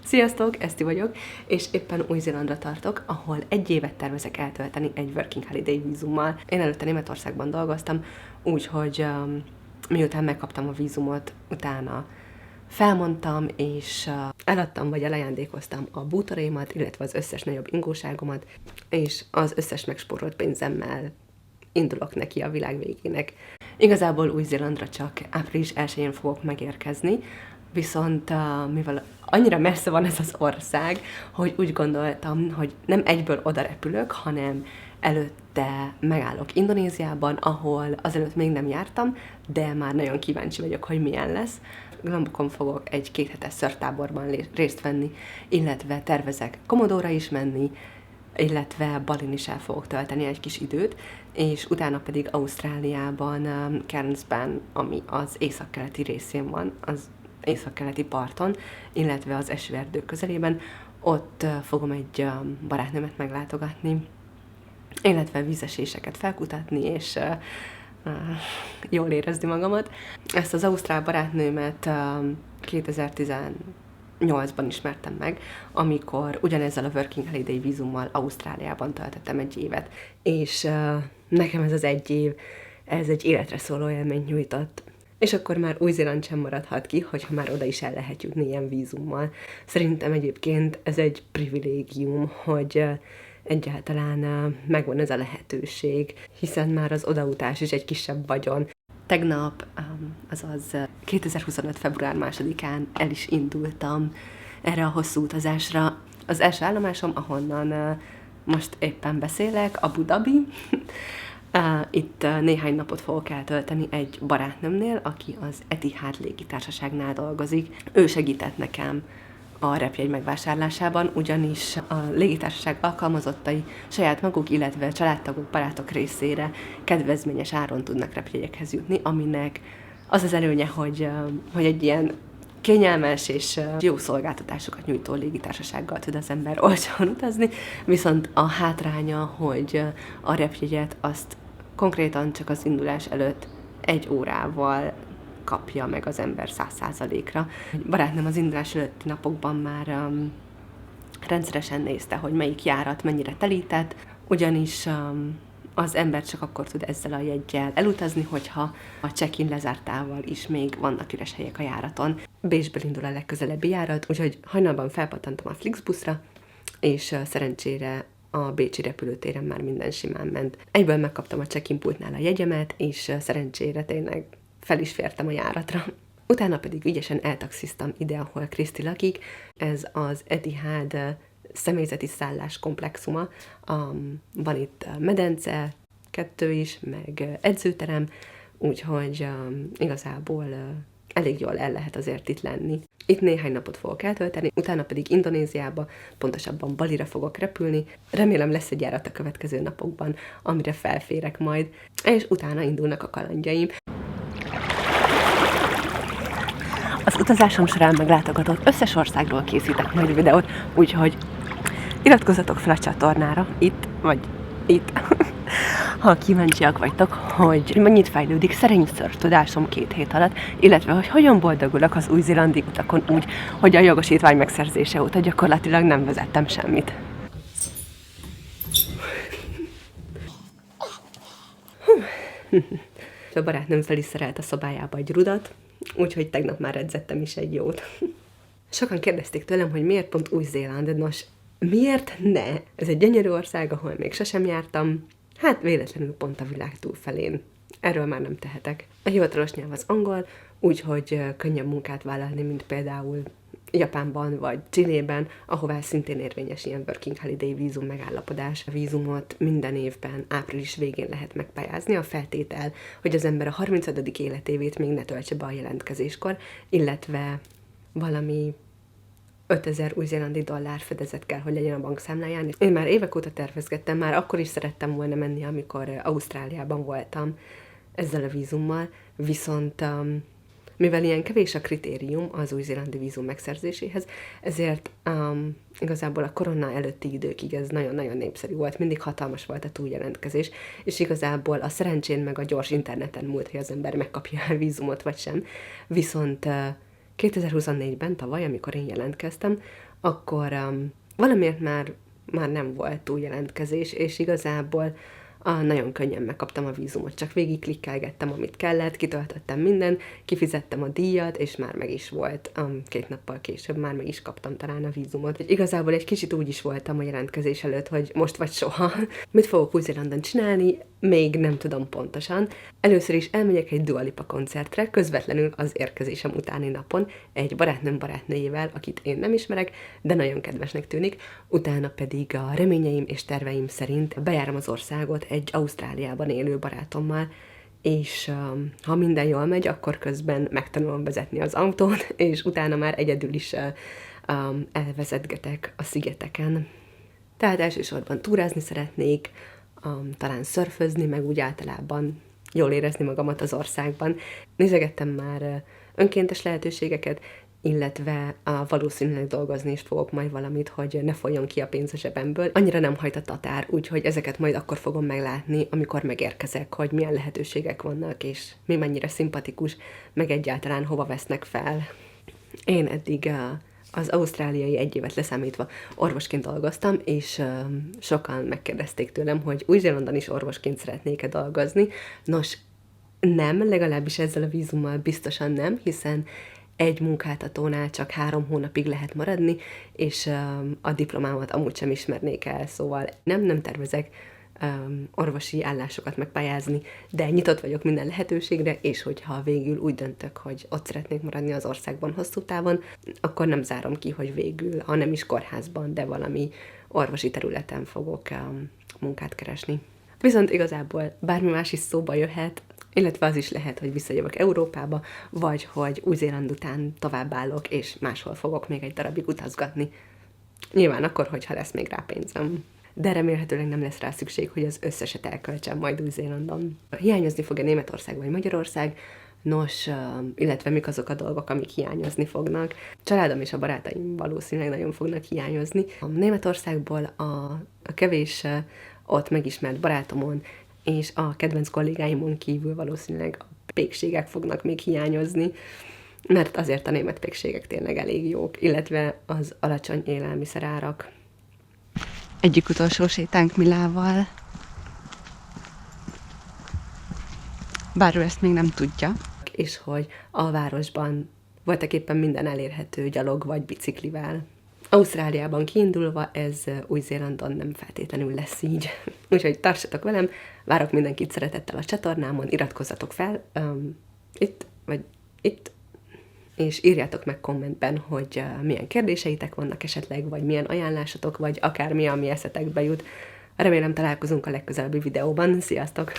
Sziasztok, Eszti vagyok, és éppen Új-Zélandra tartok, ahol egy évet tervezek eltölteni egy Working Holiday vízummal. Én előtte Németországban dolgoztam, úgyhogy miután megkaptam a vízumot, utána felmondtam, és eladtam vagy elajándékoztam a bútorémat, illetve az összes nagyobb ingóságomat, és az összes megspórolt pénzemmel indulok neki a világ végének. Igazából Új-Zélandra csak április 1-én fogok megérkezni, viszont mivel annyira messze van ez az ország, hogy úgy gondoltam, hogy nem egyből oda repülök, hanem előtte megállok Indonéziában, ahol azelőtt még nem jártam, de már nagyon kíváncsi vagyok, hogy milyen lesz. Lombokon fogok egy 2 hetes szörtáborban részt venni, illetve tervezek Komodóra is menni, illetve Balin is el fogok tölteni egy kis időt, és utána pedig Ausztráliában, Cairnsben, ami az északkeleti részén van, az északkeleti parton, illetve az esőerdők közelében, ott fogom egy barátnőmet meglátogatni, illetve vízeséseket felkutatni, és jól érezni magamat. Ezt az ausztrál barátnőmet 2018-ban ismertem meg, amikor ugyanezzel a Working Holiday vízummal Ausztráliában töltöttem egy évet. És nekem ez az egy év, ez egy életre szóló élményt nyújtott. És akkor már Új-Zéland sem maradhat ki, hogyha már oda is el lehet jutni ilyen vízummal. Szerintem egyébként ez egy privilégium, hogy egyáltalán megvan ez a lehetőség, hiszen már az odautás is egy kisebb vagyon. Tegnap, azaz 2025. február 2-án el is indultam erre a hosszú utazásra. Az első állomásom, ahonnan most éppen beszélek, Abu Dhabi. Itt néhány napot fogok eltölteni egy barátnőmnél, aki az Etihad légitársaságnál dolgozik. Ő segített nekem a repjegy megvásárlásában, ugyanis a légitársaság alkalmazottai saját maguk, illetve családtagok, barátok részére kedvezményes áron tudnak repjegyekhez jutni, aminek az az előnye, hogy egy ilyen kényelmes és jó szolgáltatásokat nyújtó légitársasággal tud az ember olcsón utazni, viszont a hátránya, hogy a repjegyet azt konkrétan csak az indulás előtt 1 órával kapja meg az ember 100%-ra. Barátnőm az indulás előtti napokban már rendszeresen nézte, hogy melyik járat mennyire telített, ugyanis az ember csak akkor tud ezzel a jeggyel elutazni, hogyha a check-in lezártával is még vannak üres helyek a járaton. Bécsből indul a legközelebbi járat, úgyhogy hajnalban felpattantam a Flixbuszra, és szerencsére a bécsi repülőtéren már minden simán ment. Egyből megkaptam a check-in pultnál a jegyemet, és szerencsére tényleg fel is fértem a járatra. Utána pedig ügyesen eltaxiztam ide, ahol Kriszti lakik. Ez az Etihad személyzeti szállás komplexuma. Van itt medence, 2 is, meg edzőterem, úgyhogy igazából elég jól el lehet azért itt lenni. Itt néhány napot fogok eltölteni, utána pedig Indonéziába, pontosabban Balira fogok repülni. Remélem lesz egy járat a következő napokban, amire felférek majd, és utána indulnak a kalandjaim. Az utazásom során meglátogatott összes országról készítek majd videót, úgyhogy iratkozzatok fel a csatornára, itt vagy itt, ha kíváncsiak vagytok, hogy mennyit fejlődik szerényször tudásom 2 hét alatt, illetve hogy hogyan boldogulok az új-zélandi utakon úgy, hogy a jogosítvány megszerzése óta gyakorlatilag nem vezettem semmit. A barátnőm fel is szerelt a szobájába egy rudat, úgyhogy tegnap már edzettem is egy jót. Sokan kérdezték tőlem, hogy miért pont Új-Zéland. Nos, miért ne? Ez egy gyönyörű ország, ahol még sosem jártam. Hát véletlenül pont a világ túlfelén. Erről már nem tehetek. A hivatalos nyelv az angol, úgyhogy könnyebb munkát vállalni, mint például Japánban vagy Chilében, ahová szintén érvényes ilyen Working Holiday vízum megállapodás. A vízumot minden évben április végén lehet megpályázni, a feltétel, hogy az ember a 35. életévét még ne töltse be a jelentkezéskor, illetve valami 5000 új-zélandi dollár fedezet kell, hogy legyen a bankszámláján. Én már évek óta tervezgettem, már akkor is szerettem volna menni, amikor Ausztráliában voltam ezzel a vízummal, viszont mivel ilyen kevés a kritérium az új-zélandi vízum megszerzéséhez, ezért igazából a korona előtti időkig ez nagyon-nagyon népszerű volt, mindig hatalmas volt a túljelentkezés, és igazából a szerencsén meg a gyors interneten múlt, hogy az ember megkapja a vízumot vagy sem, viszont 2024-ben, tavaly, amikor én jelentkeztem, akkor valamiért már nem volt túl jelentkezés, és igazából nagyon könnyen megkaptam a vízumot, csak végig klikkelgettem, amit kellett, kitöltöttem mindent, kifizettem a díjat, és már meg is volt. 2 nappal később már meg is kaptam talán a vízumot. Igazából egy kicsit úgy is voltam a jelentkezés előtt, hogy most vagy soha. Mit fogok Új-Zélandon csinálni? Még nem tudom pontosan. Először is elmegyek egy Dua Lipa koncertre, közvetlenül az érkezésem utáni napon, egy barátnőjével, akit én nem ismerek, de nagyon kedvesnek tűnik. Utána pedig a reményeim és terveim szerint bejárom az országot egy Ausztráliában élő barátommal, és ha minden jól megy, akkor közben megtanulom vezetni az autót, és utána már egyedül is elvezetgetek a szigeteken. Tehát elsősorban túrázni szeretnék, talán szörfözni, meg úgy általában jól érezni magamat az országban. Nézegettem már önkéntes lehetőségeket, illetve valószínűleg dolgozni is fogok majd valamit, hogy ne folyjon ki a pénz a zsebemből. Annyira nem hajt a tatár, úgyhogy ezeket majd akkor fogom meglátni, amikor megérkezek, hogy milyen lehetőségek vannak, és mi mennyire szimpatikus, meg egyáltalán hova vesznek fel. Én eddig az ausztráliai 1 évet leszámítva orvosként dolgoztam, és sokan megkérdezték tőlem, hogy Új-Zélandon is orvosként szeretnék-e dolgozni. Nos, nem, legalábbis ezzel a vízummal biztosan nem, hiszen egy munkáltatónál csak 3 hónapig lehet maradni, és a diplomámat amúgy sem ismernék el, szóval nem tervezek orvosi állásokat megpályázni, de nyitott vagyok minden lehetőségre, és hogyha végül úgy döntök, hogy ott szeretnék maradni az országban hosszú távon, akkor nem zárom ki, hogy végül, ha nem is kórházban, de valami orvosi területen fogok munkát keresni. Viszont igazából bármi más is szóba jöhet, illetve az is lehet, hogy visszajövök Európába, vagy hogy Új-Zéland után továbbállok, és máshol fogok még egy darabig utazgatni. Nyilván akkor, hogyha lesz még rá pénzem. De remélhetőleg nem lesz rá szükség, hogy az összeset elköltsem majd Új-Zélandon. Hiányozni fog-e Németország vagy Magyarország? Nos, illetve mik azok a dolgok, amik hiányozni fognak. Családom és a barátaim valószínűleg nagyon fognak hiányozni. A Németországból a kevés ott megismert barátomon és a kedvenc kollégáimon kívül valószínűleg a pékségek fognak még hiányozni, mert azért a német pékségek tényleg elég jók, illetve az alacsony élelmiszerárak. Egyik utolsó sétánk Milával. Bár ő ezt még nem tudja. És hogy a városban voltak éppen minden elérhető gyalog vagy biciklivel. Ausztráliában kiindulva ez Új-Zélandon nem feltétlenül lesz így. Úgyhogy tartsatok velem, várok mindenkit szeretettel a csatornámon, iratkozzatok fel, itt, és írjátok meg kommentben, hogy milyen kérdéseitek vannak esetleg, vagy milyen ajánlásatok, vagy akármi, ami eszetekbe jut. Remélem találkozunk a legközelebbi videóban. Sziasztok!